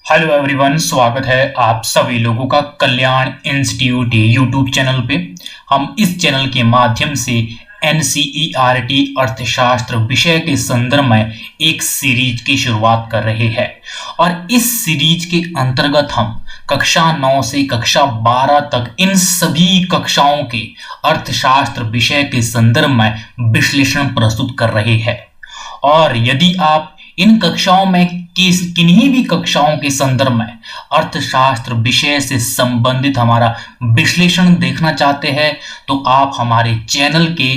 Hello everyone, स्वागत है आप सभी लोगों का कल्याण इंस्टीट्यूट यूट्यूब चैनल पे। हम इस चैनल के माध्यम से एनसीईआरटी अर्थशास्त्र विषय के संदर्भ में एक सीरीज की शुरुआत कर रहे हैं और इस सीरीज के अंतर्गत हम कक्षा 9 से कक्षा 12 तक इन सभी कक्षाओं के अर्थशास्त्र विषय के संदर्भ में विश्लेषण प्रस्तुत कर रहे हैं। और यदि आप इन कक्षाओं में किन्हीं भी कक्षाओं के संदर्भ में अर्थशास्त्र विषय से संबंधित हमारा विश्लेषण देखना चाहते हैं तो आप हमारे चैनल के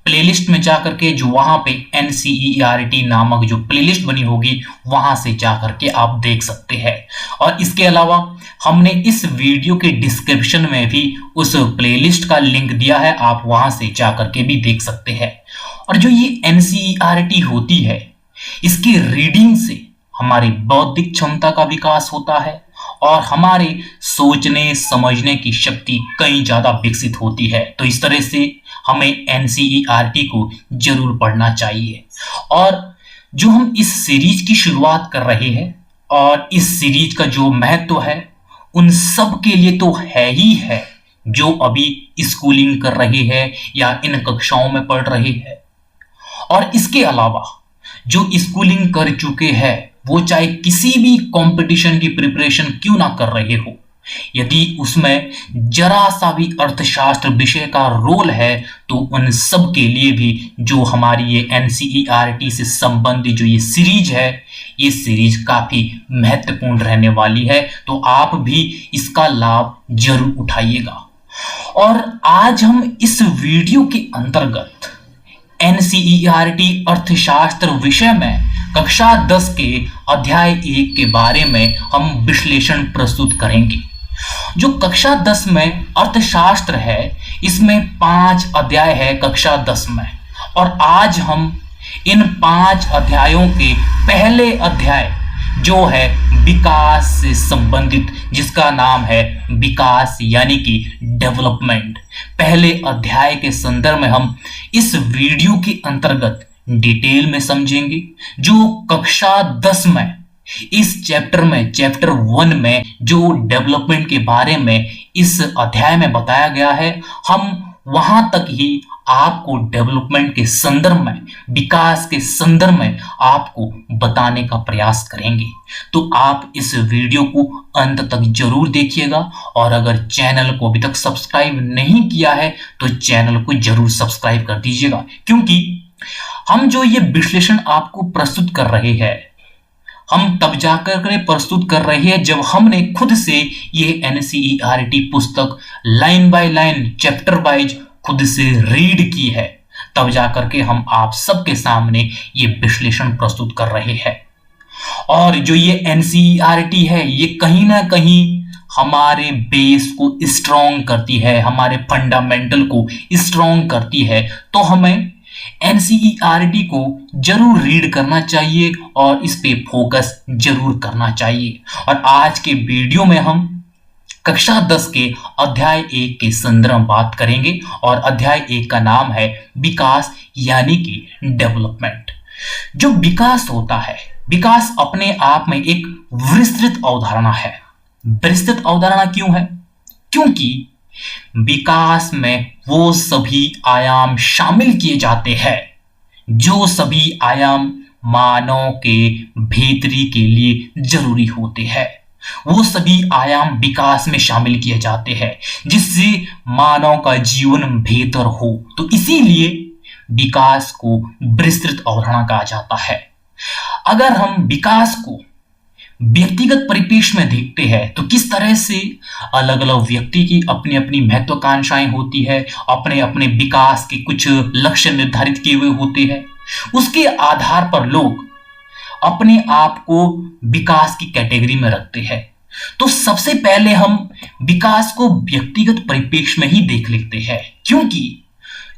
प्लेलिस्ट में जाकर के जो वहां पे एनसीईआरटी नामक जो प्लेलिस्ट बनी होगी वहां से जाकर के आप देख सकते हैं। और इसके अलावा हमने इस वीडियो के डिस्क्रिप्शन में भी उस प्लेलिस्ट का लिंक दिया है, आप वहां से जाकर के भी देख सकते हैं। और जो ये एनसीईआरटी होती है इसकी रीडिंग से हमारी बौद्धिक क्षमता का विकास होता है और हमारे सोचने समझने की शक्ति कई ज्यादा विकसित होती है। तो इस तरह से हमें एनसीईआरटी को जरूर पढ़ना चाहिए। और जो हम इस सीरीज की शुरुआत कर रहे हैं और इस सीरीज का जो महत्व है उन सब के लिए तो है ही है जो अभी स्कूलिंग कर रहे हैं या इन कक्षाओं में पढ़ रहे हैं। और इसके अलावा जो स्कूलिंग कर चुके हैं वो चाहे किसी भी कंपटीशन की प्रिपरेशन क्यों ना कर रहे हो, यदि उसमें जरा सा भी अर्थशास्त्र विषय का रोल है तो उन सब के लिए भी जो हमारी ये एनसीईआरटी से संबंधित जो ये सीरीज है ये सीरीज काफी महत्वपूर्ण रहने वाली है। तो आप भी इसका लाभ जरूर उठाइएगा। और आज हम इस वीडियो के अंतर्गत एनसीईआरटी अर्थशास्त्र विषय में कक्षा 10 के अध्याय 1 के बारे में हम विश्लेषण प्रस्तुत करेंगे। जो कक्षा 10 में अर्थशास्त्र है इसमें 5 अध्याय है कक्षा 10 में, और आज हम इन 5 अध्यायों के पहले अध्याय जो है विकास से संबंधित, जिसका नाम है विकास यानी कि डेवलपमेंट, पहले अध्याय के संदर्भ में हम इस वीडियो के अंतर्गत डिटेल में समझेंगे। जो कक्षा 10 में इस चैप्टर 1 में जो डेवलपमेंट के बारे में इस अध्याय में बताया गया है, हम वहां तक ही आपको डेवलपमेंट के संदर्भ में, विकास के संदर्भ में आपको बताने का प्रयास करेंगे। तो आप इस वीडियो को अंत तक जरूर देखिएगा। और अगर चैनल को अभी तक सब्सक्राइब नहीं किया है तो चैनल को जरूर सब्सक्राइब कर दीजिएगा, क्योंकि हम जो ये विश्लेषण आपको प्रस्तुत कर रहे हैं हम तब जाकर के प्रस्तुत कर रहे हैं जब हमने खुद से ये एनसीईआरटी पुस्तक line by line, chapter wise खुद से रीड की है, तब जाकर के हम आप सबके सामने ये विश्लेषण प्रस्तुत कर रहे हैं। और जो ये एनसीईआरटी है ये कहीं ना कहीं हमारे बेस को स्ट्रॉन्ग करती है, हमारे फंडामेंटल को स्ट्रॉन्ग करती है। तो हमें एनसीईआरटी को जरूर रीड करना चाहिए और इस पे फोकस जरूर करना चाहिए। और आज के वीडियो में हम कक्षा 10 के अध्याय 1 के संदर्भ में बात करेंगे और अध्याय 1 का नाम है विकास यानी कि डेवलपमेंट। जो विकास होता है, विकास अपने आप में एक विस्तृत अवधारणा है। विस्तृत अवधारणा क्यों है? क्योंकि विकास में वो सभी आयाम शामिल किए जाते हैं जो सभी आयाम मानव के बेहतरी के लिए जरूरी होते हैं। वो सभी आयाम विकास में शामिल किए जाते हैं जिससे मानव का जीवन बेहतर हो। तो इसीलिए विकास को विस्तृत अवधारणा कहा जाता है। अगर हम विकास को व्यक्तिगत परिपेक्ष में देखते हैं तो किस तरह से अलग अलग व्यक्ति की अपनी अपनी महत्वाकांक्षाएं होती है, अपने अपने विकास के कुछ लक्ष्य निर्धारित किए हुए होते हैं, उसके आधार पर लोग अपने आप को विकास की कैटेगरी में रखते हैं। तो सबसे पहले हम विकास को व्यक्तिगत परिपेक्ष में ही देख लेते हैं, क्योंकि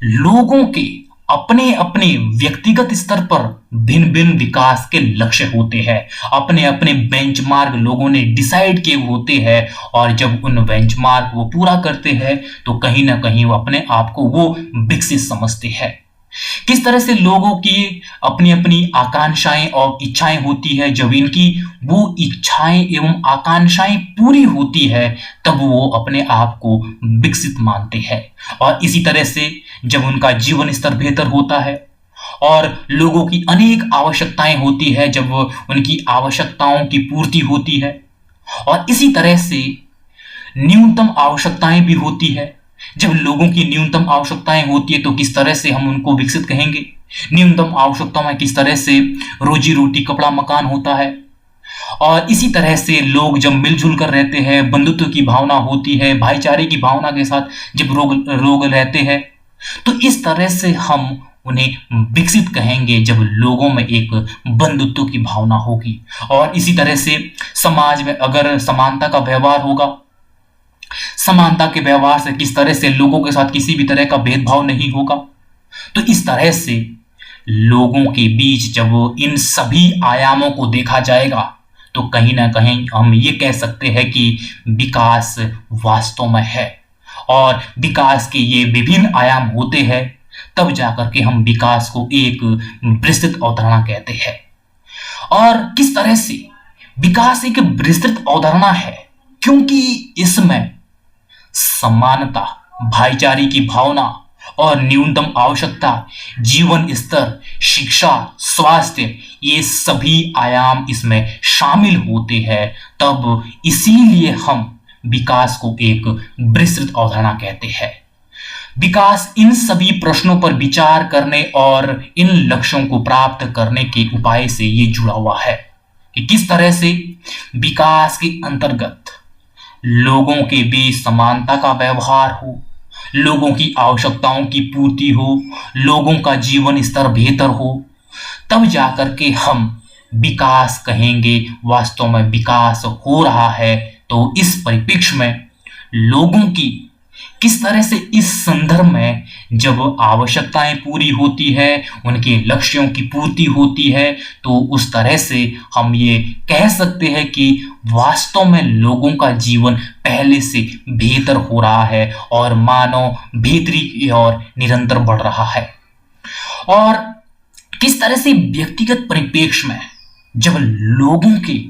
लोगों के अपने अपने व्यक्तिगत स्तर पर भिन्न भिन्न विकास के लक्ष्य होते हैं, अपने अपने बेंचमार्क लोगों ने डिसाइड किए होते हैं। और जब उन बेंचमार्क वो पूरा करते हैं तो कहीं ना कहीं वो अपने आप को वो विकसित समझते हैं। किस तरह से लोगों की अपनी अपनी आकांक्षाएं और इच्छाएं होती है। जब इनकी वो इच्छाएं एवं आकांक्षाएं पूरी होती है तब वो अपने आप को विकसित मानते हैं। और इसी तरह से जब उनका जीवन स्तर बेहतर होता है और लोगों की अनेक आवश्यकताएं होती है, जब उनकी आवश्यकताओं की पूर्ति होती है और इसी तरह से न्यूनतम आवश्यकताएं भी होती है। जब लोगों की न्यूनतम आवश्यकताएं होती है तो किस तरह से हम उनको विकसित कहेंगे। न्यूनतम आवश्यकताओं में किस तरह से रोजी रोटी कपड़ा मकान होता है। और इसी तरह से लोग जब मिलजुल कर रहते हैं, बंधुत्व की भावना होती है, भाईचारे की भावना के साथ जब लोग रहते हैं तो इस तरह से हम उन्हें विकसित कहेंगे जब लोगों में एक बंधुत्व की भावना होगी। और इसी तरह से समाज में अगर समानता का व्यवहार होगा, समानता के व्यवहार से किस तरह से लोगों के साथ किसी भी तरह का भेदभाव नहीं होगा, तो इस तरह से लोगों के बीच जब इन सभी आयामों को देखा जाएगा तो कहीं ना कहीं हम ये कह सकते हैं कि विकास वास्तव में है। और विकास के ये विभिन्न आयाम होते हैं तब जाकर के हम विकास को एक विस्तृत अवधारणा कहते हैं। और किस तरह से विकास एक विस्तृत अवधारणा है, क्योंकि इसमें समानता, भाईचारे की भावना और न्यूनतम आवश्यकता, जीवन स्तर, शिक्षा, स्वास्थ्य, ये सभी आयाम इसमें शामिल होते हैं। तब इसीलिए हम विकास को एक विस्तृत अवधारणा कहते हैं। विकास इन सभी प्रश्नों पर विचार करने और इन लक्ष्यों को प्राप्त करने के उपाय से ये जुड़ा हुआ है कि किस तरह से विकास के अंतर्गत लोगों के बीच समानता का व्यवहार हो, लोगों की आवश्यकताओं की पूर्ति हो, लोगों का जीवन स्तर बेहतर हो, तब जाकर के हम विकास कहेंगे। वास्तव में विकास हो रहा है। तो इस परिप्रेक्ष्य में लोगों की किस तरह से इस संदर्भ में जब आवश्यकताएं पूरी होती है, उनके लक्ष्यों की पूर्ति होती है, तो उस तरह से हम ये कह सकते हैं कि वास्तव में लोगों का जीवन पहले से बेहतर हो रहा है और मानव बेहतरी की ओर निरंतर बढ़ रहा है। और किस तरह से व्यक्तिगत परिप्रेक्ष्य में जब लोगों के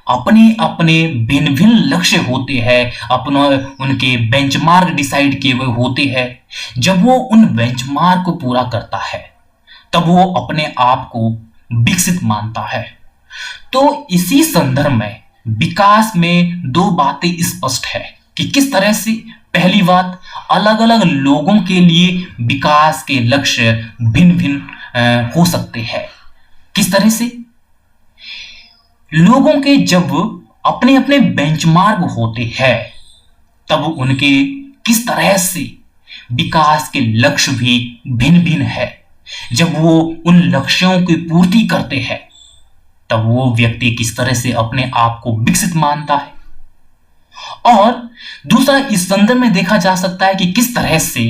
अपने अपने भिन्न भिन्न लक्ष्य होते हैं, अपना उनके बेंचमार्क डिसाइड किए हुए होते हैं, जब वो उन बेंचमार्क को पूरा करता है तब वो अपने आप को विकसित मानता है। तो इसी संदर्भ में विकास में दो बातें स्पष्ट है कि किस तरह से पहली बात, अलग अलग लोगों के लिए विकास के लक्ष्य भिन्न भिन्न हो सकते हैं। किस तरह से लोगों के जब अपने अपने बेंचमार्क होते हैं तब उनके किस तरह से विकास के लक्ष्य भी भिन्न भिन्न है। जब वो उन लक्ष्यों की पूर्ति करते हैं तब वो व्यक्ति किस तरह से अपने आप को विकसित मानता है। और दूसरा, इस संदर्भ में देखा जा सकता है कि किस तरह से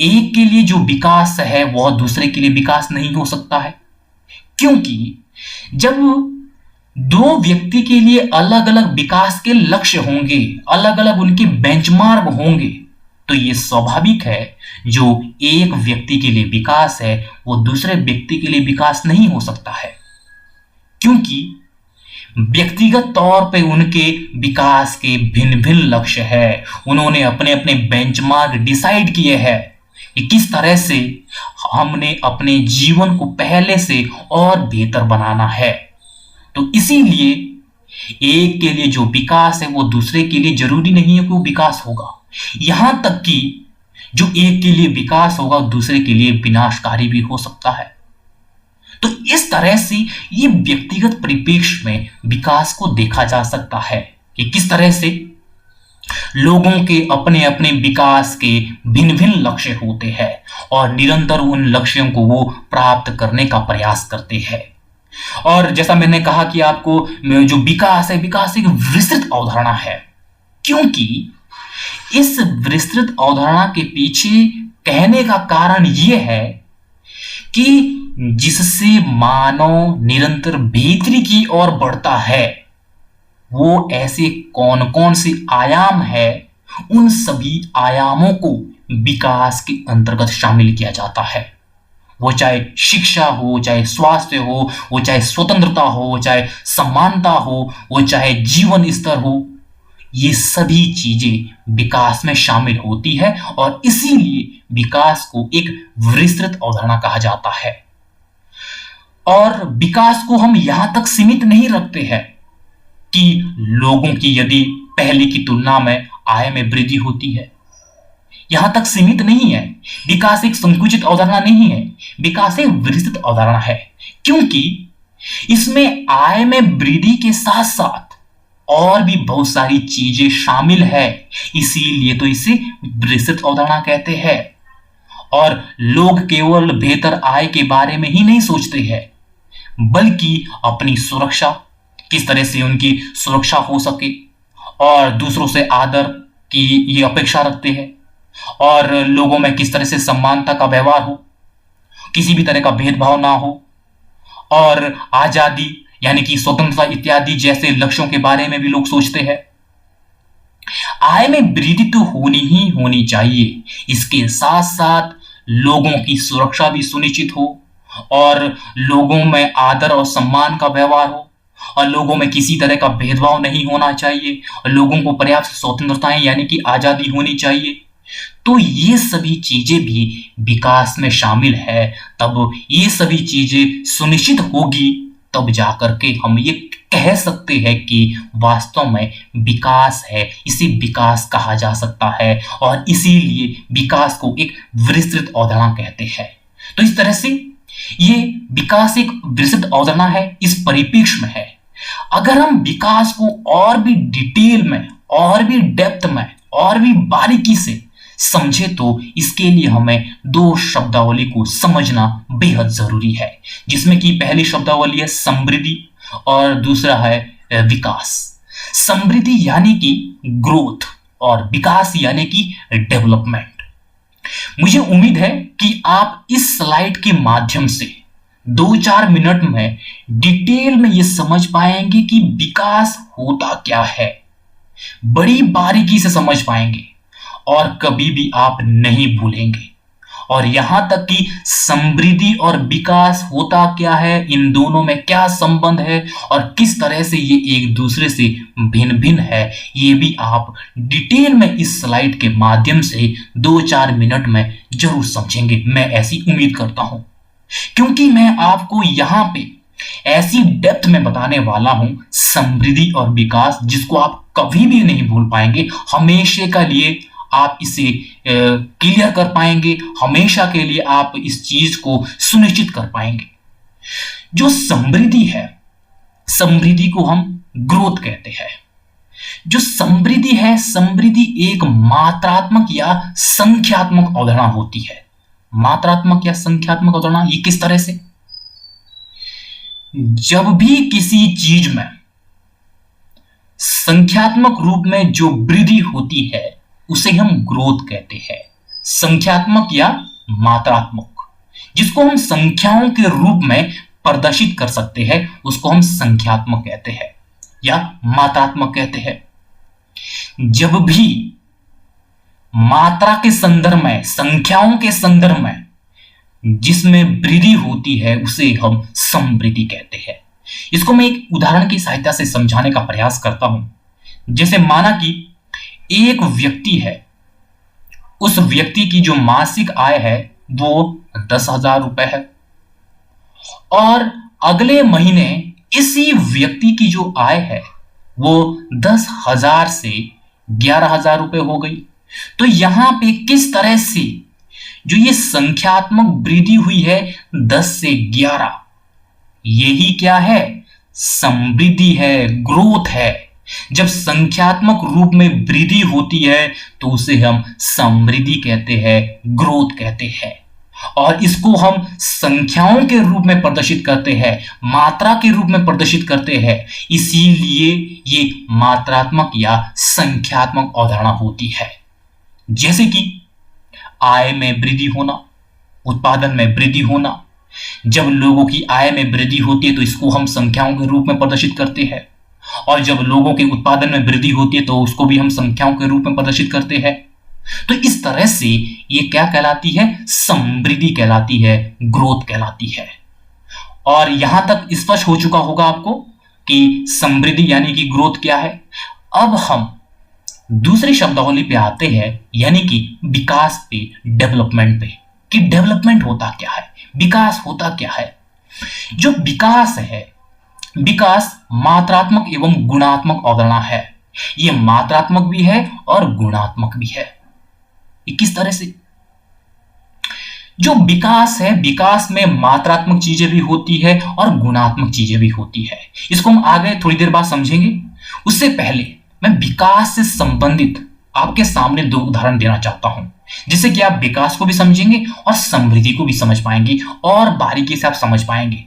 एक के लिए जो विकास है वह दूसरे के लिए विकास नहीं हो सकता है, क्योंकि जब दो व्यक्ति के लिए अलग अलग विकास के लक्ष्य होंगे, अलग अलग उनके बेंचमार्क होंगे, तो ये स्वाभाविक है जो एक व्यक्ति के लिए विकास है वो दूसरे व्यक्ति के लिए विकास नहीं हो सकता है, क्योंकि व्यक्तिगत तौर पे उनके विकास के भिन्न भिन्न लक्ष्य है। उन्होंने अपने अपने बेंचमार्क डिसाइड किए हैं कि किस तरह से हमने अपने जीवन को पहले से और बेहतर बनाना है। तो इसीलिए एक के लिए जो विकास है वो दूसरे के लिए जरूरी नहीं है कि वो विकास होगा। यहां तक कि जो एक के लिए विकास होगा दूसरे के लिए विनाशकारी भी हो सकता है। तो इस तरह से ये व्यक्तिगत परिप्रेक्ष्य में विकास को देखा जा सकता है कि किस तरह से लोगों के अपने अपने विकास के भिन्न भिन्न लक्ष्य होते हैं और निरंतर उन लक्ष्यों को वो प्राप्त करने का प्रयास करते हैं। और जैसा मैंने कहा कि आपको जो विकास है, विकास एक विस्तृत अवधारणा है, क्योंकि इस विस्तृत अवधारणा के पीछे कहने का कारण यह है कि जिससे मानव निरंतर बेहतरी की ओर बढ़ता है वो ऐसे कौन कौन से आयाम है, उन सभी आयामों को विकास के अंतर्गत शामिल किया जाता है। वो चाहे शिक्षा हो, चाहे स्वास्थ्य हो, वो चाहे स्वतंत्रता हो, चाहे समानता हो, वो चाहे जीवन स्तर हो, ये सभी चीजें विकास में शामिल होती है और इसीलिए विकास को एक विस्तृत अवधारणा कहा जाता है। और विकास को हम यहां तक सीमित नहीं रखते हैं कि लोगों की यदि पहले की तुलना में आय में वृद्धि होती है, यहां तक सीमित नहीं है। विकास एक संकुचित अवधारणा नहीं है, विकास एक विस्तृत अवधारणा है, क्योंकि इसमें आय में वृद्धि के साथ साथ और भी बहुत सारी चीजें शामिल है, इसीलिए तो इसे विस्तृत अवधारणा कहते हैं। और लोग केवल बेहतर आय के बारे में ही नहीं सोचते हैं, बल्कि अपनी सुरक्षा, किस तरह से उनकी सुरक्षा हो सके, और दूसरों से आदर की ये अपेक्षा रखते हैं, और लोगों में किस तरह से समानता का व्यवहार हो, किसी भी तरह का भेदभाव ना हो, और आजादी यानी कि स्वतंत्रता इत्यादि जैसे लक्ष्यों के बारे में भी लोग सोचते हैं। आय में वृद्धि तो होनी ही होनी चाहिए, इसके साथ साथ लोगों की सुरक्षा भी सुनिश्चित हो, और लोगों में आदर और सम्मान का व्यवहार हो, और लोगों में किसी तरह का भेदभाव नहीं होना चाहिए, और लोगों को पर्याप्त स्वतंत्रताएं यानी कि आजादी होनी चाहिए। तो ये सभी चीजें भी विकास में शामिल है। तब ये सभी चीजें सुनिश्चित होगी, तब जाकर के हम ये कह सकते हैं कि वास्तव में विकास है, इसे विकास कहा जा सकता है, और इसीलिए विकास को एक विस्तृत अवधारणा कहते हैं। तो इस तरह से ये विकास एक विस्तृत अवधारणा है, इस परिप्रेक्ष्य में है। अगर हम विकास को और भी डिटेल में, और भी डेप्थ में, और भी बारीकी से समझे तो इसके लिए हमें दो शब्दावली को समझना बेहद जरूरी है, जिसमें कि पहली शब्दावली है समृद्धि और दूसरा है विकास। समृद्धि यानी कि ग्रोथ और विकास यानी कि डेवलपमेंट। मुझे उम्मीद है कि आप इस स्लाइड के माध्यम से 2-4 मिनट में डिटेल में यह समझ पाएंगे कि विकास होता क्या है, बड़ी बारीकी से समझ पाएंगे और कभी भी आप नहीं भूलेंगे। और यहां तक कि समृद्धि और विकास होता क्या है, इन दोनों में क्या संबंध है और किस तरह से ये एक दूसरे से भिन्न भिन्न है, ये भी आप डिटेल में इस स्लाइड के माध्यम से 2-4 मिनट में जरूर समझेंगे। मैं ऐसी उम्मीद करता हूं, क्योंकि मैं आपको यहां पे ऐसी डेप्थ में बताने वाला हूं समृद्धि और विकास, जिसको आप कभी भी नहीं भूल पाएंगे, हमेशा के लिए आप इसे क्लियर कर पाएंगे, हमेशा के लिए आप इस चीज को सुनिश्चित कर पाएंगे। जो समृद्धि है, समृद्धि को हम ग्रोथ कहते हैं। जो समृद्धि है, समृद्धि एक मात्रात्मक या संख्यात्मक अवधारणा होती है। मात्रात्मक या संख्यात्मक अवधारणा ये किस तरह से? जब भी किसी चीज में संख्यात्मक रूप में जो वृद्धि होती है उसे हम ग्रोथ कहते हैं। संख्यात्मक या मात्रात्मक, जिसको हम संख्याओं के रूप में प्रदर्शित कर सकते हैं उसको हम संख्यात्मक कहते हैं या मात्रात्मक कहते हैं। जब भी मात्रा के संदर्भ में, संख्याओं के संदर्भ में जिसमें वृद्धि होती है उसे हम समृद्धि कहते हैं। इसको मैं एक उदाहरण की सहायता से समझाने का प्रयास करता हूं। जैसे माना कि एक व्यक्ति है, उस व्यक्ति की जो मासिक आय है वो 10,000 रुपए है, और अगले महीने इसी व्यक्ति की जो आय है वो 10,000 से 11,000 रुपए हो गई। तो यहां पे किस तरह से जो ये संख्यात्मक वृद्धि हुई है 10 से 11, यही क्या है? समृद्धि है, ग्रोथ है। जब संख्यात्मक रूप में वृद्धि होती है तो उसे हम समृद्धि कहते हैं, ग्रोथ कहते हैं। और इसको हम संख्याओं के रूप में प्रदर्शित करते हैं, मात्रा के रूप में प्रदर्शित करते हैं, इसीलिए ये मात्रात्मक या संख्यात्मक अवधारणा होती है। जैसे कि आय में वृद्धि होना, उत्पादन में वृद्धि होना। जब लोगों की आय में वृद्धि होती है तो इसको हम संख्याओं के रूप में प्रदर्शित करते हैं, और जब लोगों के उत्पादन में वृद्धि होती है तो उसको भी हम संख्याओं के रूप में प्रदर्शित करते हैं। तो इस तरह से ये क्या कहलाती है? समृद्धि कहलाती है, ग्रोथ कहलाती है। और यहां तक स्पष्ट हो चुका होगा आपको कि समृद्धि यानी कि ग्रोथ क्या है। अब हम दूसरी शब्दावली पे आते हैं, यानी कि विकास पे, डेवलपमेंट पे, कि डेवलपमेंट होता क्या है, विकास होता क्या है। जो विकास है, विकास मात्रात्मक एवं गुणात्मक अवधारणा है। ये मात्रात्मक भी है और गुणात्मक भी है। ये किस तरह से? जो विकास है, विकास में मात्रात्मक चीजें भी होती है और गुणात्मक चीजें भी होती है। इसको हम आगे थोड़ी देर बाद समझेंगे। उससे पहले मैं विकास से संबंधित आपके सामने दो उदाहरण देना चाहता हूं, जिससे कि आप विकास को भी समझेंगे और समृद्धि को भी समझ पाएंगे और बारीकी से आप समझ पाएंगे।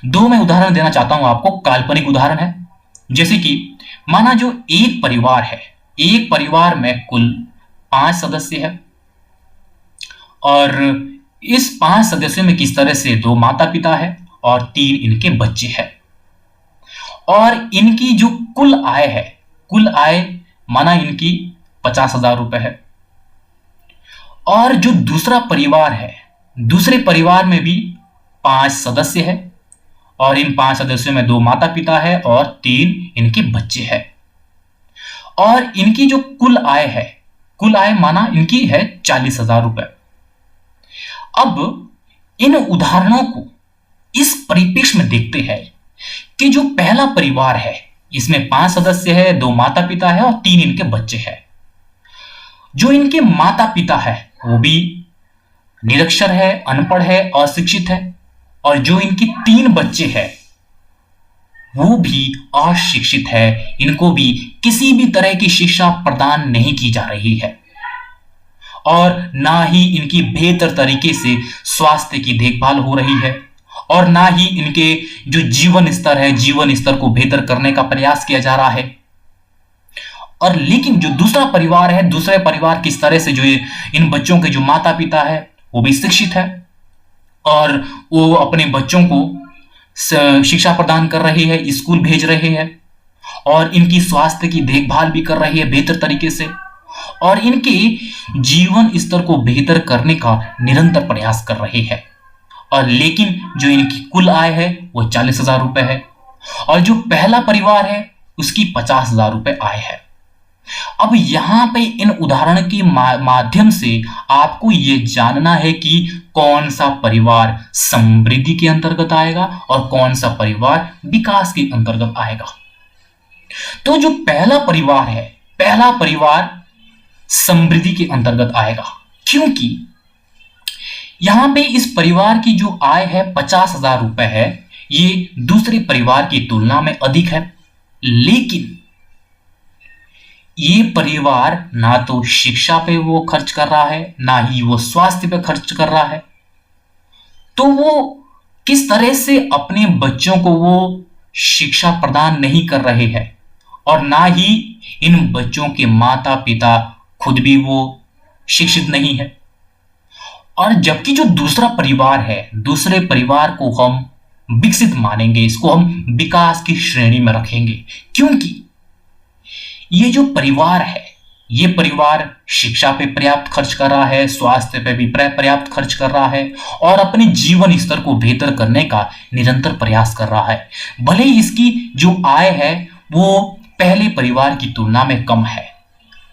दो मैं उदाहरण देना चाहता हूं आपको, काल्पनिक उदाहरण है। जैसे कि माना जो एक परिवार है, एक परिवार में कुल 5 सदस्य है और इस 5 सदस्यों में किस तरह से 2 माता पिता है और 3 इनके बच्चे हैं। और इनकी जो कुल आय है, कुल आय माना इनकी 50,000 रुपए है। और जो दूसरा परिवार है, दूसरे परिवार में भी 5 सदस्य है और इन 5 सदस्यों में 2 माता पिता है और 3 इनके बच्चे हैं। और इनकी जो कुल आय है, कुल आय माना इनकी है 40,000 रुपए। अब इन उदाहरणों को इस परिप्रेक्ष्य में देखते हैं कि जो पहला परिवार है, इसमें 5 सदस्य है, 2 माता पिता है और 3 इनके बच्चे हैं। जो इनके माता पिता है वो भी निरक्षर है, अनपढ़ है, अशिक्षित है। और जो इनके 3 बच्चे हैं वो भी अशिक्षित है, इनको भी किसी भी तरह की शिक्षा प्रदान नहीं की जा रही है और ना ही इनकी बेहतर तरीके से स्वास्थ्य की देखभाल हो रही है और ना ही इनके जो जीवन स्तर है, जीवन स्तर को बेहतर करने का प्रयास किया जा रहा है। और लेकिन जो दूसरा परिवार है, दूसरे परिवार किस तरह से, जो इन बच्चों के जो माता पिता है वो भी शिक्षित है और वो अपने बच्चों को शिक्षा प्रदान कर रहे हैं, स्कूल भेज रहे हैं और इनकी स्वास्थ्य की देखभाल भी कर रही है बेहतर तरीके से और इनके जीवन स्तर को बेहतर करने का निरंतर प्रयास कर रहे हैं। और लेकिन जो इनकी कुल आय है वो 40,000 रुपए है और जो पहला परिवार है उसकी 50,000 रुपए आय है। अब यहां पे इन उदाहरण के माध्यम से आपको यह जानना है कि कौन सा परिवार समृद्धि के अंतर्गत आएगा और कौन सा परिवार विकास के अंतर्गत आएगा। तो जो पहला परिवार है, पहला परिवार समृद्धि के अंतर्गत आएगा, क्योंकि यहां पे इस परिवार की जो आय है 50,000 रुपए है, ये दूसरे परिवार की तुलना में अधिक है। लेकिन ये परिवार ना तो शिक्षा पे वो खर्च कर रहा है, ना ही वो स्वास्थ्य पे खर्च कर रहा है। तो वो किस तरह से अपने बच्चों को वो शिक्षा प्रदान नहीं कर रहे हैं और ना ही इन बच्चों के माता पिता खुद भी वो शिक्षित नहीं है। और जबकि जो दूसरा परिवार है, दूसरे परिवार को हम विकसित मानेंगे, इसको हम विकास की श्रेणी में रखेंगे, क्योंकि ये जो परिवार है, ये परिवार शिक्षा पे पर्याप्त खर्च कर रहा है, स्वास्थ्य पे भी पर्याप्त खर्च कर रहा है और अपने जीवन स्तर को बेहतर करने का निरंतर प्रयास कर रहा है। भले ही इसकी जो आय है वो पहले परिवार की तुलना में कम है,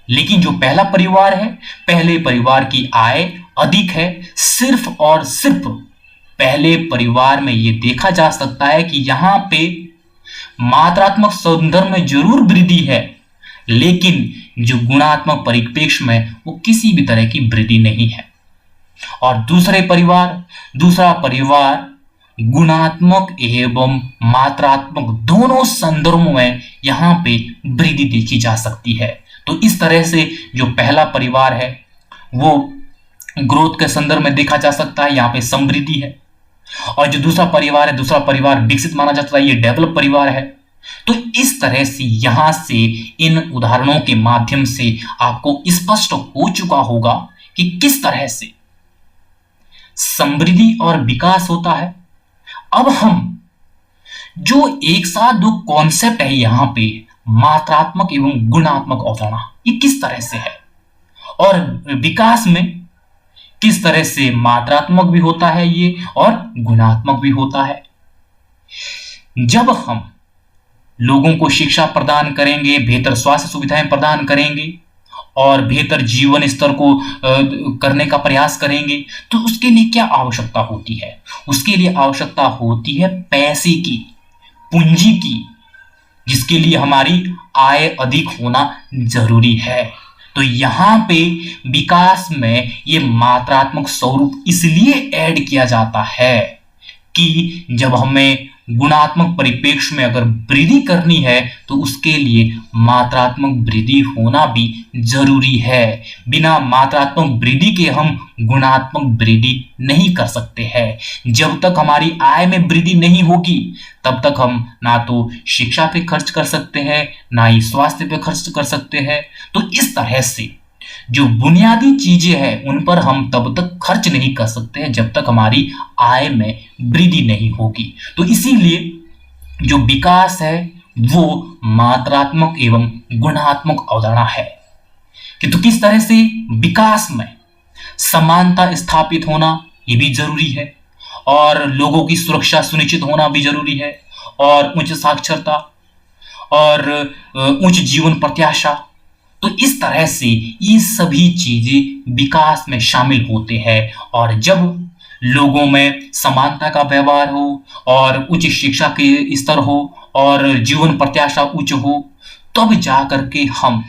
लेकिन जो पहला परिवार है, पहले परिवार की आय अधिक है। सिर्फ और सिर्फ पहले परिवार में ये देखा जा सकता है कि यहां पे मात्रात्मक संदर्भ में जरूर वृद्धि है, लेकिन जो गुणात्मक परिप्रेक्ष्य में वो किसी भी तरह की वृद्धि नहीं है। और दूसरा परिवार गुणात्मक एवं मात्रात्मक दोनों संदर्भों में यहां पे वृद्धि देखी जा सकती है। तो इस तरह से जो पहला परिवार है वो ग्रोथ के संदर्भ में देखा जा सकता है, यहाँ पे समृद्धि है। और जो दूसरा परिवार है, दूसरा परिवार विकसित माना जाता है, ये डेवलप परिवार है। तो इस तरह से यहां से इन उदाहरणों के माध्यम से आपको स्पष्ट हो चुका होगा कि किस तरह से समृद्धि और विकास होता है। अब हम जो एक साथ दो कॉन्सेप्ट है यहां पे, मात्रात्मक एवं गुणात्मक अवधारणा, ये किस तरह से है और विकास में किस तरह से मात्रात्मक भी होता है ये और गुणात्मक भी होता है। जब हम लोगों को शिक्षा प्रदान करेंगे, बेहतर स्वास्थ्य सुविधाएं प्रदान करेंगे और बेहतर जीवन स्तर को करने का प्रयास करेंगे, तो उसके लिए क्या आवश्यकता होती है? उसके लिए आवश्यकता होती है पैसे की, पूंजी की, जिसके लिए हमारी आय अधिक होना जरूरी है। तो यहाँ पे विकास में ये मात्रात्मक स्वरूप इसलिए ऐड किया जाता है कि जब हमें गुणात्मक परिप्रेक्ष्य में अगर वृद्धि करनी है तो उसके लिए मात्रात्मक वृद्धि होना भी जरूरी है। बिना मात्रात्मक वृद्धि के हम गुणात्मक वृद्धि नहीं कर सकते हैं। जब तक हमारी आय में वृद्धि नहीं होगी तब तक हम ना तो शिक्षा पे खर्च कर सकते हैं, ना ही स्वास्थ्य पे खर्च कर सकते हैं। तो इस तरह से जो बुनियादी चीजें हैं उन पर हम तब तक खर्च नहीं कर सकते हैं जब तक हमारी आय में वृद्धि नहीं होगी। तो इसीलिए जो विकास है वो मात्रात्मक एवं गुणात्मक अवधारणा है कि तो किस तरह से विकास में समानता स्थापित होना ये भी जरूरी है और लोगों की सुरक्षा सुनिश्चित होना भी जरूरी है और उच्च साक्षरता और उच्च जीवन प्रत्याशा। तो इस तरह से ये सभी चीजें विकास में शामिल होते हैं और जब लोगों में समानता का व्यवहार हो और उच्च शिक्षा के स्तर हो और जीवन प्रत्याशा उच्च हो तब जाकर के हम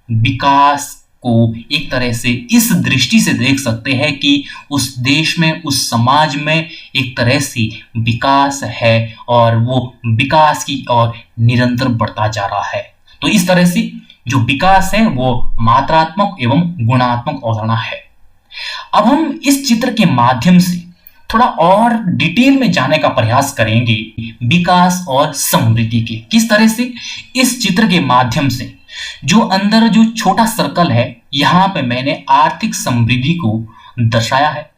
विकास को एक तरह से इस दृष्टि से देख सकते हैं कि उस देश में, उस समाज में एक तरह से विकास है और वो विकास की ओर निरंतर बढ़ता जा रहा है। तो इस तरह से जो विकास है वो मात्रात्मक एवं गुणात्मक अवधारणा है। अब हम इस चित्र के माध्यम से थोड़ा और डिटेल में जाने का प्रयास करेंगे विकास और समृद्धि के। किस तरह से इस चित्र के माध्यम से जो अंदर जो छोटा सर्कल है यहां पे मैंने आर्थिक समृद्धि को दर्शाया है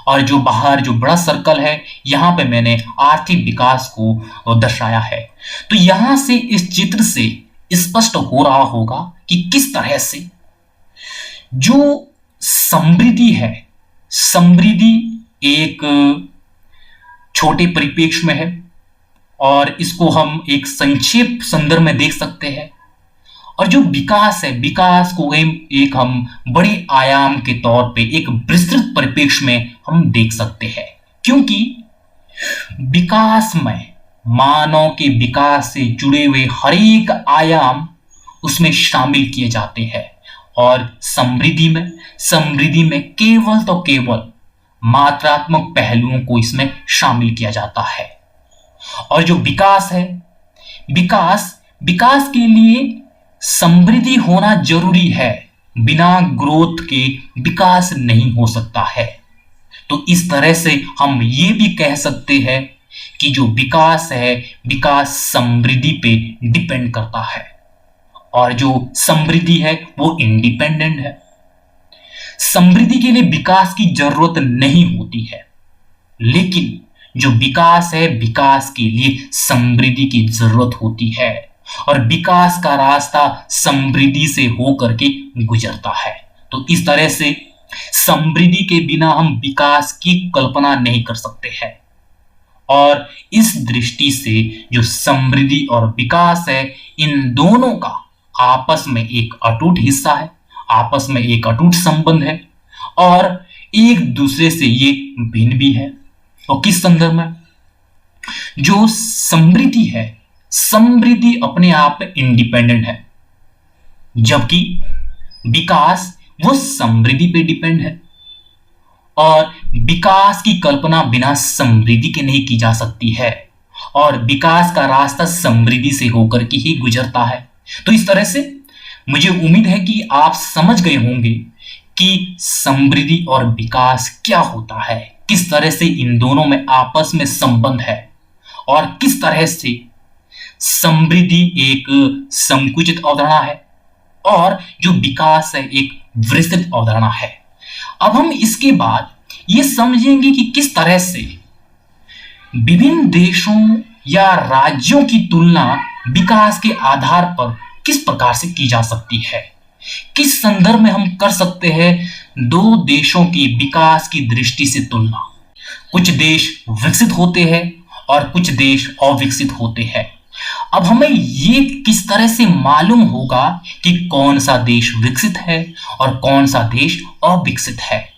और जो बाहर जो बड़ा सर्कल है यहां पे मैंने आर्थिक विकास को दर्शाया है। तो यहां से इस चित्र से स्पष्ट हो रहा होगा कि किस तरह से जो समृद्धि है, समृद्धि एक छोटे परिप्रेक्ष्य में है और इसको हम एक संक्षेप संदर्भ में देख सकते हैं और जो विकास है, विकास को एक हम बड़े आयाम के तौर पे एक विस्तृत परिप्रेक्ष्य में हम देख सकते हैं, क्योंकि विकास में मानव के विकास से जुड़े हुए हर एक आयाम उसमें शामिल किए जाते हैं और समृद्धि में केवल तो केवल मात्रात्मक पहलुओं को इसमें शामिल किया जाता है। और जो विकास है, विकास के लिए समृद्धि होना जरूरी है, बिना ग्रोथ के विकास नहीं हो सकता है। तो इस तरह से हम ये भी कह सकते हैं कि जो विकास है, विकास समृद्धि पे डिपेंड करता है और जो समृद्धि है वो इंडिपेंडेंट है। समृद्धि के लिए विकास की जरूरत नहीं होती है, लेकिन जो विकास है, विकास के लिए समृद्धि की जरूरत होती है और विकास का रास्ता समृद्धि से होकर के गुजरता है। तो इस तरह से समृद्धि के बिना हम विकास की कल्पना नहीं कर सकते हैं और इस दृष्टि से जो समृद्धि और विकास है, इन दोनों का आपस में एक अटूट हिस्सा है, आपस में एक अटूट संबंध है और एक दूसरे से ये भिन्न भी है। और किस संदर्भ में? जो समृद्धि है, समृद्धि अपने आप में इंडिपेंडेंट है, जबकि विकास वो समृद्धि पे डिपेंड है और विकास की कल्पना बिना समृद्धि के नहीं की जा सकती है और विकास का रास्ता समृद्धि से होकर के ही गुजरता है। तो इस तरह से मुझे उम्मीद है कि आप समझ गए होंगे कि समृद्धि और विकास क्या होता है, किस तरह से इन दोनों में आपस में संबंध है और किस तरह से समृद्धि एक संकुचित अवधारणा है और जो विकास है एक विस्तृत अवधारणा है। अब हम इसके बाद ये समझेंगे कि किस तरह से विभिन्न देशों या राज्यों की तुलना विकास के आधार पर किस प्रकार से की जा सकती है। किस संदर्भ में हम कर सकते हैं दो देशों की विकास की दृष्टि से तुलना? कुछ देश विकसित होते हैं और कुछ देश अविकसित होते हैं। अब हमें ये किस तरह से मालूम होगा कि कौन सा देश विकसित है और कौन सा देश अविकसित है?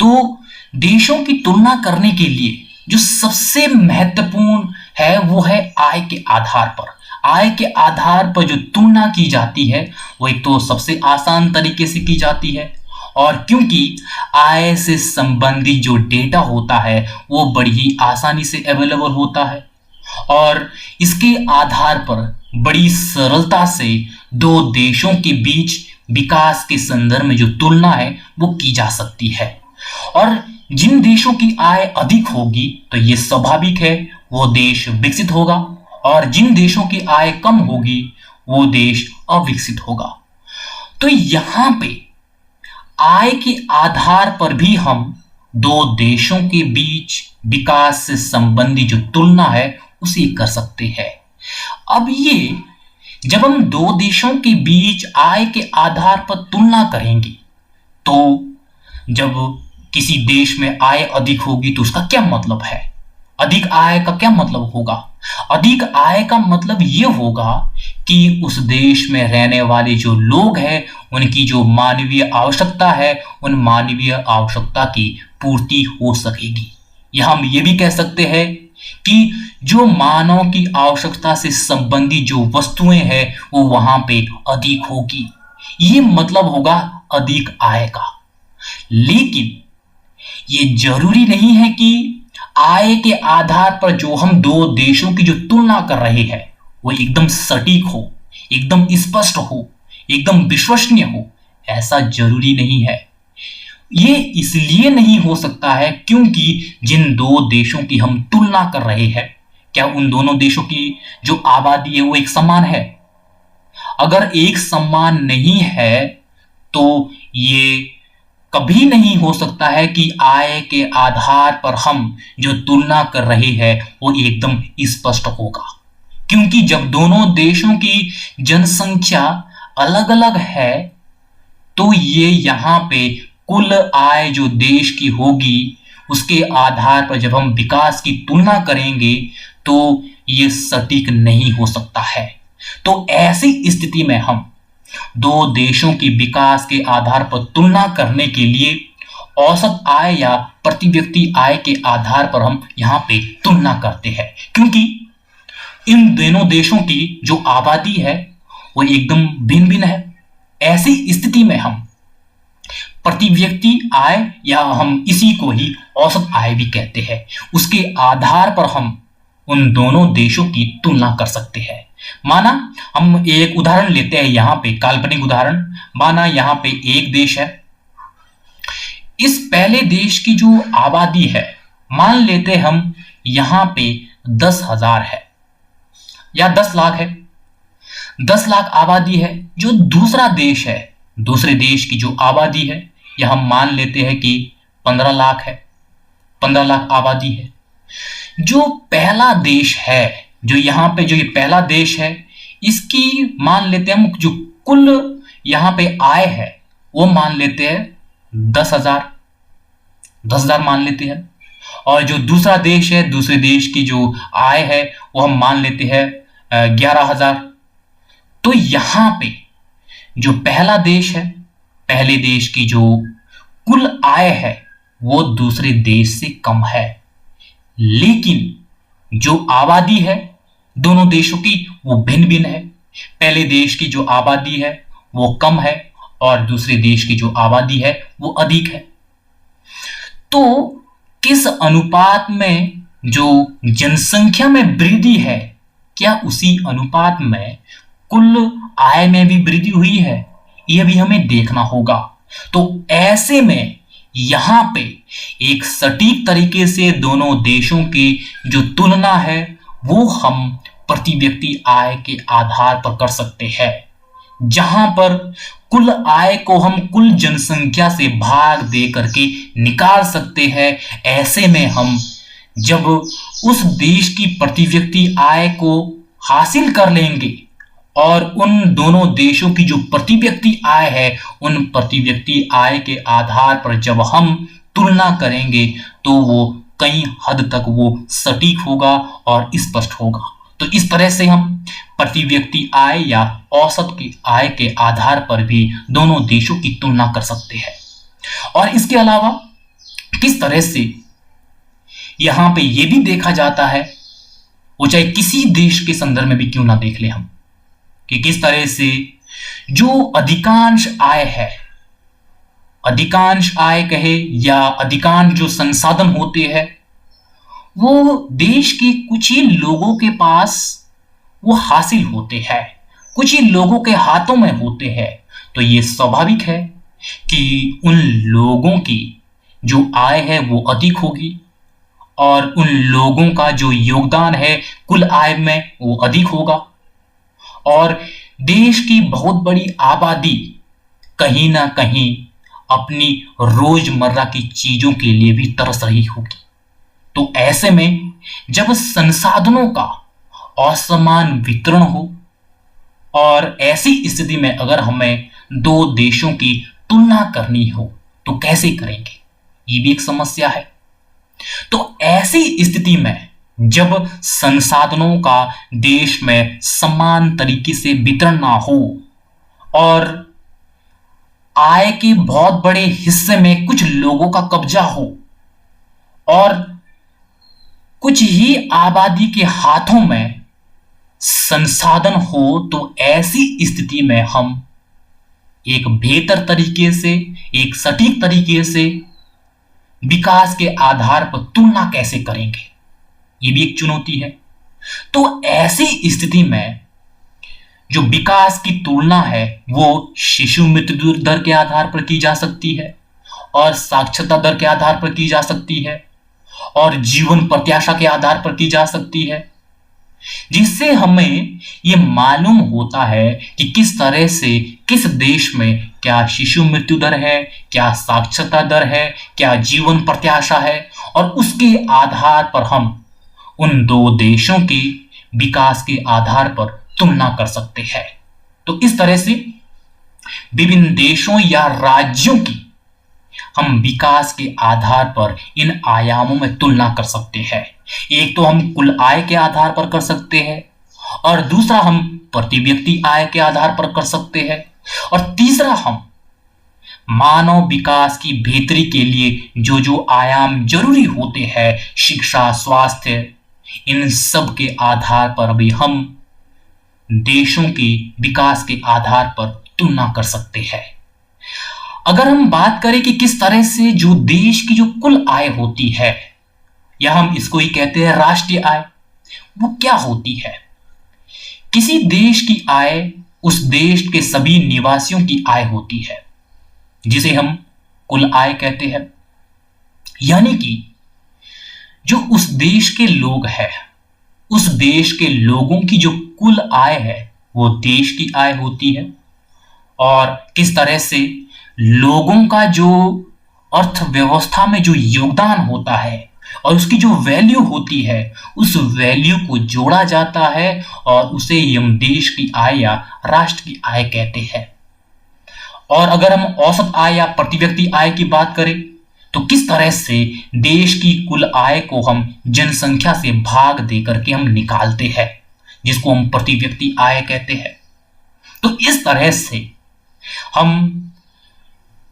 तो देशों की तुलना करने के लिए जो सबसे महत्वपूर्ण है वो है आय के आधार पर। आय के आधार पर जो तुलना की जाती है वो एक तो सबसे आसान तरीके से की जाती है, और क्योंकि आय से संबंधित जो डेटा होता है वो बड़ी ही आसानी से अवेलेबल होता है, और इसके आधार पर बड़ी सरलता से दो देशों के बीच विकास के संदर्भ में जो तुलना है वो की जा सकती है। और जिन देशों की आय अधिक होगी तो ये स्वाभाविक है वो देश विकसित होगा, और जिन देशों की आय कम होगी वो देश अविकसित होगा। तो यहां पे आय के आधार पर भी हम दो देशों के बीच विकास से संबंधित जो तुलना है उसे कर सकते हैं। अब ये जब हम दो देशों के बीच आय के आधार पर तुलना करेंगे तो जब किसी देश में आय अधिक होगी तो उसका क्या मतलब है? अधिक आय का क्या मतलब होगा? अधिक आय का मतलब ये होगा कि उस देश में रहने वाले जो लोग हैं उनकी जो मानवीय आवश्यकता है उन मानवीय आवश्यकता की पूर्ति हो सकेगी। या हम ये भी कह सकते हैं कि जो मानव की आवश्यकता से संबंधित जो वस्तुएं हैं वो वहां पे अधिक होगी। ये मतलब होगा अधिक आय का। लेकिन ये जरूरी नहीं है कि आय के आधार पर जो हम दो देशों की जो तुलना कर रहे हैं वो एकदम सटीक हो, एकदम स्पष्ट हो, एकदम विश्वसनीय हो। ऐसा जरूरी नहीं है। ये इसलिए नहीं हो सकता है क्योंकि जिन दो देशों की हम तुलना कर रहे हैं क्या उन दोनों देशों की जो आबादी है वो एक समान है? अगर एक समान नहीं है तो ये कभी नहीं हो सकता है कि आय के आधार पर हम जो तुलना कर रहे हैं वो एकदम स्पष्ट होगा, क्योंकि जब दोनों देशों की जनसंख्या अलग अलग है तो ये यहाँ पे कुल आय जो देश की होगी उसके आधार पर जब हम विकास की तुलना करेंगे तो ये सटीक नहीं हो सकता है। तो ऐसी स्थिति में हम दो देशों की विकास के आधार पर तुलना करने के लिए औसत आय या प्रति व्यक्ति आय के आधार पर हम यहाँ पे तुलना करते हैं, क्योंकि इन दोनों देशों की जो आबादी है वो एकदम भिन्न भिन्न है। ऐसी स्थिति में हम प्रति व्यक्ति आय या हम इसी को ही औसत आय भी कहते हैं उसके आधार पर हम उन दोनों देशों की तुलना कर सकते हैं। माना हम एक उदाहरण लेते हैं, यहाँ पे काल्पनिक उदाहरण। माना यहाँ पे एक देश है, इस पहले देश की जो आबादी है मान लेते हम यहाँ पे 10,000 है या 10 लाख है। 10 लाख आबादी है। जो दूसरा देश है, दूसरे देश की जो आबादी है यह हम मान लेते हैं कि 15 लाख है। 15 लाख आबादी है। जो पहला देश है, जो यहाँ पे जो ये पहला देश है, इसकी मान लेते हैं हम जो कुल यहाँ पे आय है वो मान लेते हैं 10,000 मान लेते हैं। और जो दूसरा देश है, दूसरे देश की जो आय है वो हम मान लेते हैं 11,000। तो यहाँ पे जो पहला देश है, पहले देश की जो कुल आय है वो दूसरे देश से कम है, लेकिन जो आबादी है दोनों देशों की वो भिन्न भिन्न है। पहले देश की जो आबादी है वो कम है और दूसरे देश की जो आबादी है वो अधिक है। तो किस अनुपात में जो जनसंख्या में वृद्धि है, क्या उसी अनुपात में कुल आय में भी वृद्धि हुई है? यह भी हमें देखना होगा। तो ऐसे में यहां पे एक सटीक तरीके से दोनों देशों की जो तुलना है वो हम प्रति व्यक्ति आय के आधार पर कर सकते हैं, जहां पर कुल आय को हम कुल जनसंख्या से भाग दे करके निकाल सकते हैं। ऐसे में हम जब उस देश की प्रति व्यक्ति आय को हासिल कर लेंगे और उन दोनों देशों की जो प्रति व्यक्ति आय है, उन प्रति व्यक्ति आय के आधार पर जब हम तुलना करेंगे तो वो कई हद तक वो सटीक होगा और स्पष्ट होगा। तो इस तरह से हम प्रति व्यक्ति आय या औसत की आय के आधार पर भी दोनों देशों की तुलना कर सकते हैं। और इसके अलावा किस तरह से यहां पे ये भी देखा जाता है, वो चाहे किसी देश के संदर्भ में भी क्यों ना देख ले हम, कि किस तरह से जो अधिकांश आय है, अधिकांश आय कहे या अधिकांश जो संसाधन होते हैं, वो देश के कुछ ही लोगों के पास वो हासिल होते हैं, कुछ ही लोगों के हाथों में होते हैं। तो ये स्वाभाविक है कि उन लोगों की जो आय है वो अधिक होगी और उन लोगों का जो योगदान है कुल आय में वो अधिक होगा। और देश की बहुत बड़ी आबादी कहीं ना कहीं अपनी रोजमर्रा की चीजों के लिए भी तरस रही होगी। तो ऐसे में जब संसाधनों का असमान वितरण हो और ऐसी स्थिति में अगर हमें दो देशों की तुलना करनी हो तो कैसे करेंगे, ये भी एक समस्या है। तो ऐसी स्थिति में जब संसाधनों का देश में समान तरीके से वितरण ना हो और आय के बहुत बड़े हिस्से में कुछ लोगों का कब्जा हो और कुछ ही आबादी के हाथों में संसाधन हो, तो ऐसी स्थिति में हम एक बेहतर तरीके से, एक सटीक तरीके से विकास के आधार पर तुलना कैसे करेंगे, ये भी एक चुनौती है। तो ऐसी स्थिति में जो विकास की तुलना है वो शिशु मृत्यु दर के आधार पर की जा सकती है और साक्षरता दर के आधार पर की जा सकती है और जीवन प्रत्याशा के आधार पर की जा सकती है, जिससे हमें ये मालूम होता है कि किस तरह से किस देश में क्या शिशु मृत्यु दर है, क्या साक्षरता दर है, क्या जीवन प्रत्याशा है, और उसके आधार पर हम उन दो देशों की विकास के आधार पर तुलना कर सकते हैं। तो इस तरह से विभिन्न देशों या राज्यों की हम विकास के आधार पर इन आयामों में तुलना कर सकते हैं। एक तो हम कुल आय के आधार पर कर सकते हैं और दूसरा हम प्रति व्यक्ति आय के आधार पर कर सकते हैं और तीसरा हम मानव विकास की बेहतरी के लिए जो जो आयाम जरूरी होते हैं, शिक्षा, स्वास्थ्य, इन सब के आधार पर भी हम देशों के विकास के आधार पर तुलना कर सकते हैं। अगर हम बात करें कि किस तरह से जो देश की जो कुल आय होती है, या हम इसको ही कहते हैं राष्ट्रीय आय, वो क्या होती है। किसी देश की आय उस देश के सभी निवासियों की आय होती है, जिसे हम कुल आय कहते हैं। यानी कि जो उस देश के लोग हैं, उस देश के लोगों की जो कुल आय है वो देश की आय होती है। और किस तरह से लोगों का जो अर्थव्यवस्था में जो योगदान होता है और उसकी जो वैल्यू होती है, उस वैल्यू को जोड़ा जाता है और उसे हम देश की आय या राष्ट्र की आय कहते हैं। और अगर हम औसत आय या प्रति व्यक्ति आय की बात करें तो किस तरह से देश की कुल आय को हम जनसंख्या से भाग देकर के हम निकालते हैं, जिसको हम प्रति व्यक्ति आय कहते हैं। तो इस तरह से हम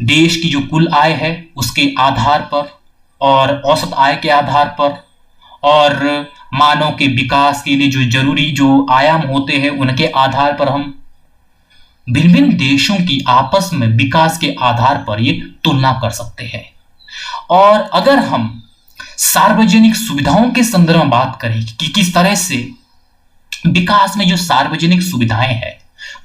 देश की जो कुल आय है उसके आधार पर और औसत आय के आधार पर और मानव के विकास के लिए जो जरूरी जो आयाम होते हैं उनके आधार पर हम भिन्न भिन्न देशों की आपस में विकास के आधार पर ये तुलना कर सकते हैं। और अगर हम सार्वजनिक सुविधाओं के संदर्भ में बात करें कि किस तरह से विकास में जो सार्वजनिक सुविधाएं हैं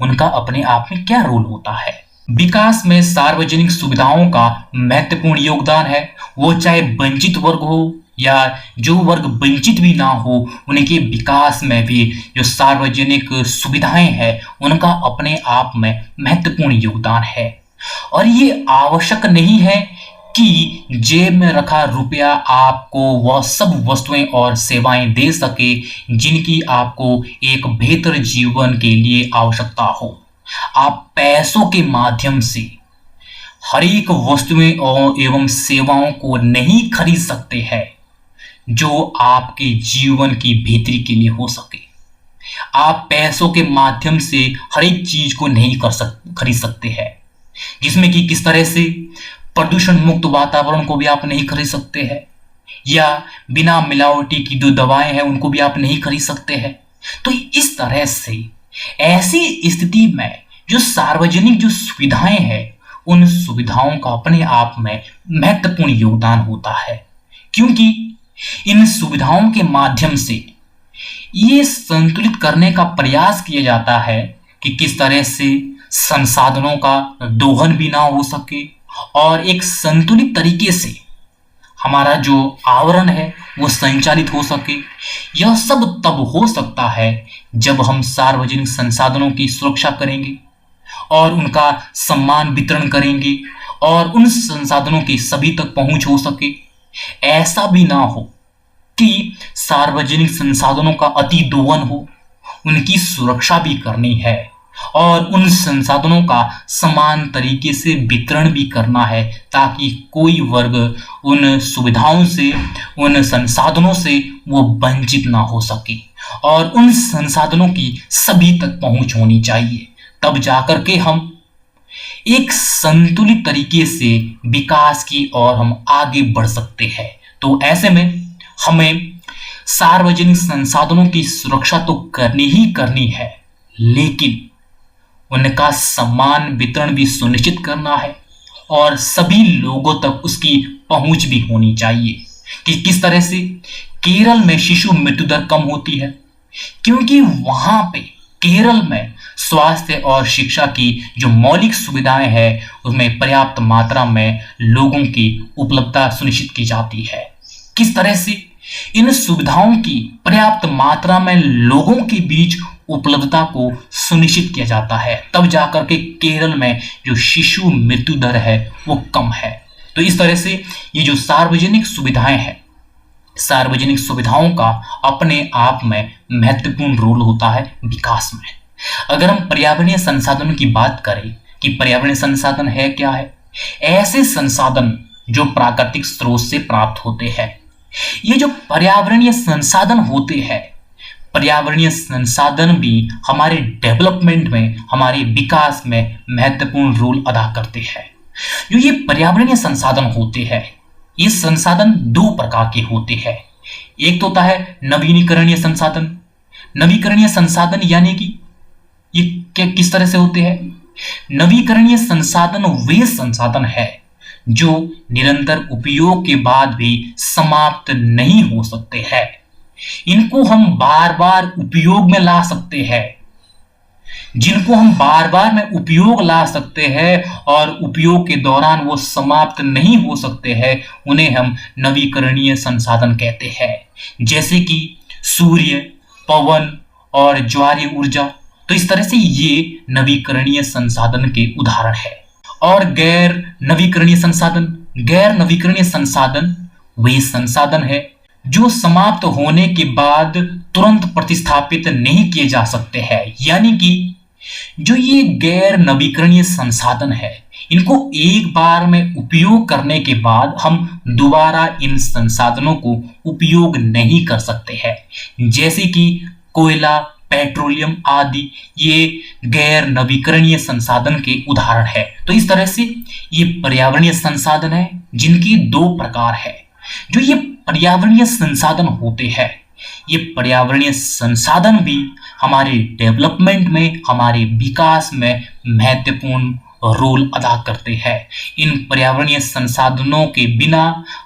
उनका अपने आप में क्या रोल होता है। विकास में सार्वजनिक सुविधाओं का महत्वपूर्ण योगदान है, वो चाहे वंचित वर्ग हो या जो वर्ग वंचित भी ना हो, उनके विकास में भी जो सार्वजनिक सुविधाएं हैं उनका अपने आप में महत्वपूर्ण योगदान है। और ये आवश्यक नहीं है कि जेब में रखा रुपया आपको वह सब वस्तुएं और सेवाएं दे सके जिनकी आपको एक बेहतर जीवन के लिए आवश्यकता हो। आप पैसों के माध्यम से हर एक वस्तुएं और एवं सेवाओं को नहीं खरीद सकते हैं जो आपके जीवन की बेहतरी के लिए हो सके। आप पैसों के माध्यम से हर एक चीज को नहीं खरीद सकते हैं, जिसमें कि किस तरह से प्रदूषण मुक्त वातावरण को भी आप नहीं खरीद सकते हैं, या बिना मिलावटी की जो दवाएं हैं उनको भी आप नहीं खरीद सकते हैं। तो इस तरह से ऐसी स्थिति में जो सार्वजनिक जो सुविधाएं हैं उन सुविधाओं का अपने आप में महत्वपूर्ण योगदान होता है, क्योंकि इन सुविधाओं के माध्यम से ये संतुलित करने का प्रयास किया जाता है कि किस तरह से संसाधनों का दोहन भी ना हो सके और एक संतुलित तरीके से हमारा जो आवरण है वो संचालित हो सके। यह सब तब हो सकता है जब हम सार्वजनिक संसाधनों की सुरक्षा करेंगे और उनका समान वितरण करेंगे और उन संसाधनों की सभी तक पहुंच हो सके। ऐसा भी ना हो कि सार्वजनिक संसाधनों का अति दोहन हो, उनकी सुरक्षा भी करनी है और उन संसाधनों का समान तरीके से वितरण भी करना है, ताकि कोई वर्ग उन सुविधाओं से, उन संसाधनों से वो वंचित ना हो सके और उन संसाधनों की सभी तक पहुंच होनी चाहिए। तब जाकर के हम एक संतुलित तरीके से विकास की ओर हम आगे बढ़ सकते हैं। तो ऐसे में हमें सार्वजनिक संसाधनों की सुरक्षा तो करनी ही करनी है, लेकिन उनका समान वितरण भी सुनिश्चित करना है और सभी लोगों तक उसकी पहुंच भी होनी चाहिए। कि किस तरह से केरल में शिशु मृत्यु दर कम होती है, क्योंकि वहां पे केरल में स्वास्थ्य और शिक्षा की जो मौलिक सुविधाएं हैं उसमें पर्याप्त मात्रा में लोगों की उपलब्धता सुनिश्चित की जाती है। किस तरह से इन सुविधाओं की पर्याप्त मात्रा में लोगों के बीच उपलब्धता को सुनिश्चित किया जाता है, तब जाकर के केरल में जो शिशु मृत्यु दर है वो कम है। तो इस तरह से ये जो सार्वजनिक सुविधाएं हैं, सार्वजनिक सुविधाओं का अपने आप में महत्वपूर्ण रोल होता है विकास में। अगर हम पर्यावरणीय संसाधनों की बात करें कि पर्यावरणीय संसाधन है क्या है, ऐसे संसाधन जो प्राकृतिक स्रोत से प्राप्त होते हैं। ये जो पर्यावरणीय संसाधन होते हैं, पर्यावरणीय संसाधन भी हमारे डेवलपमेंट में, हमारे विकास में महत्वपूर्ण रोल अदा करते हैं। जो ये पर्यावरणीय संसाधन होते हैं, ये संसाधन दो प्रकार के होते हैं। एक तो होता है नवीनीकरणीय संसाधन। नवीकरणीय संसाधन यानी कि ये किस तरह से होते हैं? नवीकरणीय संसाधन वे संसाधन है जो निरंतर उपयोग के बाद भी समाप्त नहीं हो सकते हैं। इनको हम बार बार उपयोग में ला सकते हैं, जिनको हम बार बार में उपयोग ला सकते हैं और उपयोग के दौरान वो समाप्त नहीं हो सकते हैं, उन्हें हम नवीकरणीय संसाधन कहते हैं। जैसे कि सूर्य, पवन और ज्वारीय ऊर्जा। तो इस तरह से ये नवीकरणीय संसाधन के उदाहरण है। और गैर नवीकरणीय संसाधन, गैर नवीकरणीय संसाधन वे संसाधन है जो समाप्त होने के बाद तुरंत प्रतिस्थापित नहीं किए जा सकते हैं। यानी कि जो ये गैर नवीकरणीय संसाधन है, इनको एक बार में उपयोग करने के बाद हम दोबारा इन संसाधनों को उपयोग नहीं कर सकते हैं। जैसे कि कोयला, पेट्रोलियम आदि ये गैर नवीकरणीय संसाधन के उदाहरण है। तो इस तरह से ये पर्यावरणीय संसाधन है जिनकी दो प्रकार है। जो ये पर्यावरणीय संसाधन होते हैं, ये पर्यावरणीय संसाधन भी हमारे डेवलपमेंट में, हमारे विकास में महत्वपूर्ण रोल अदा करते हैं। इन पर्यावरणीय संसाधनों के बिना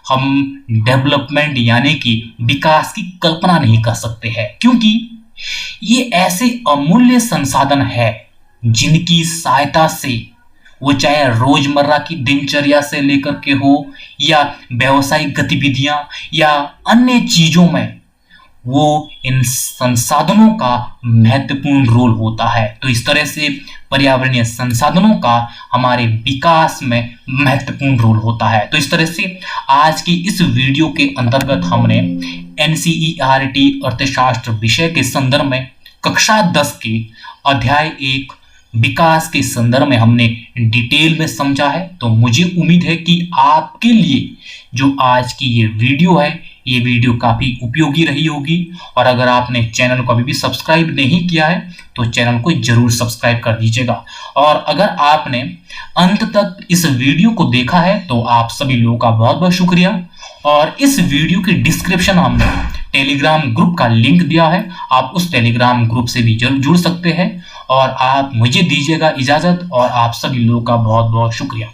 हम डेवलपमेंट यानी कि विकास की कल्पना नहीं कर सकते हैं, क्योंकि ये ऐसे अमूल्य संसाधन है जिनकी सहायता से वो चाहे रोजमर्रा की दिनचर्या से लेकर के हो या व्यवसायिक गतिविधियां या अन्य चीजों में वो इन संसाधनों का महत्वपूर्ण रोल होता है। तो इस तरह से पर्यावरणीय संसाधनों का हमारे विकास में महत्वपूर्ण रोल होता है। तो इस तरह से आज की इस वीडियो के अंतर्गत हमने एनसीईआरटी अर्थशास्त्र विषय के संदर्भ में कक्षा 10 के अध्याय 1 विकास के संदर्भ में हमने डिटेल में समझा है। तो मुझे उम्मीद है कि आपके लिए जो आज की ये वीडियो है, ये वीडियो काफी उपयोगी रही होगी। और अगर आपने चैनल को अभी भी सब्सक्राइब नहीं किया है तो चैनल को जरूर सब्सक्राइब कर दीजिएगा। और अगर आपने अंत तक इस वीडियो को देखा है तो आप सभी लोगों का बहुत बहुत शुक्रिया। और इस वीडियो की डिस्क्रिप्शन हमने टेलीग्राम ग्रुप का लिंक दिया है, आप उस टेलीग्राम ग्रुप से भी जरूर जुड़ सकते हैं। और आप मुझे दीजिएगा इजाजत और आप सभी लोगों का बहुत बहुत शुक्रिया।